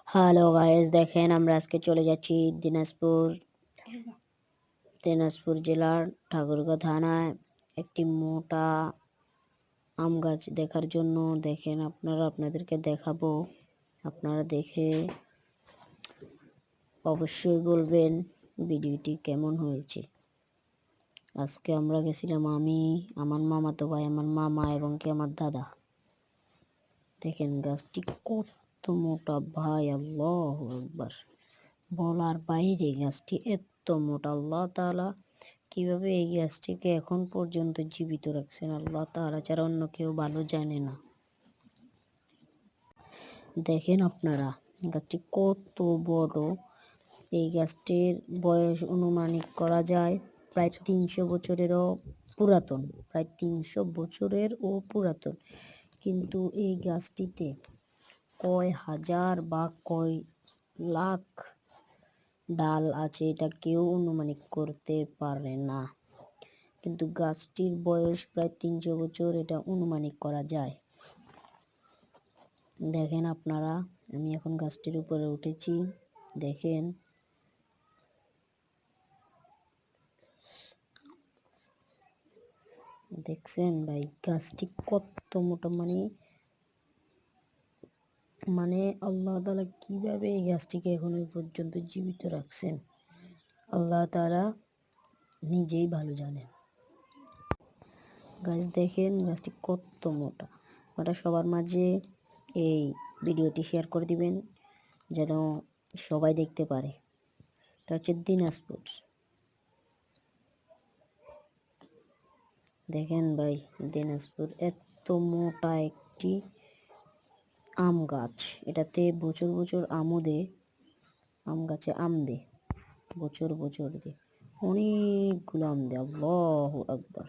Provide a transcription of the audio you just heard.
Hello guys, দেখেন আমরা আজকে চলে যাচ্ছি দিনাজপুর জেলার ঠাকুরগাঁও থানায় একটি মোটা আম গাছ দেখার জন্য। দেখেন আপনাদেরকে দেখাবো। আপনারা দেখে অবশ্যই বলবেন ভিডিওটি কেমন হয়েছে। আজকে আমরা গেছিলাম আমি, আমার মামাতো ভাই, আমার মামা এবং কি আমার দাদা। দেখেন গাছটি কত মোটা ভাই, আল্লাহু আকবার, বলার বাইরে। গাছটি এত মোটা, আল্লাহ তাআলা কিভাবে এই গাছটিকে এখন পর্যন্ত জীবিত রাখছেন, আল্লাহ তাআলা ছাড়া অন্য কেউ ভালো জানে না। দেখেন আপনারা গাছটি কত বড়। এই গাছটির বয়স অনুমানিক করা যায় প্রায় 300 বছরেরও পুরাতন, প্রায় 300 বছরেরও পুরাতন। কিন্তু এই গাছটিতে কয় হাজার বা কয় লাখ ডাল আছে এটা কেউ অনুমানিক করতে পারে না। কিন্তু গাছটির বয়স প্রায় 300 বছর, এটা অনুমানিক করা যায়। দেখেন আপনারা, আমি এখন গাছটির উপরে উঠেছি। দেখেন দেখছেন ভাই গাছটি কত মোটা, মানে আল্লাহ তাআলা কিভাবে এই গাছটিকে এখনো পর্যন্ত জীবিত রাখছেন, আল্লাহ তাআলা নিজেই ভালো জানেন। গাছ দেখেন গাছটি কত মোটা। আপনারা সবার মাঝে এই ভিডিওটি শেয়ার করে দিবেন যেন সবাই দেখতে পারে। এটা হচ্ছে দিনাজপুর। দেখেন ভাই, দিনাজপুর এত মোটা একটি আম গাছ। এটাতে বছর বছর আমও দেয়, আম গাছে আম দেয় বছর বছর দিয়ে, অনেকগুলো আম দেয়। আল্লাহু আকবার।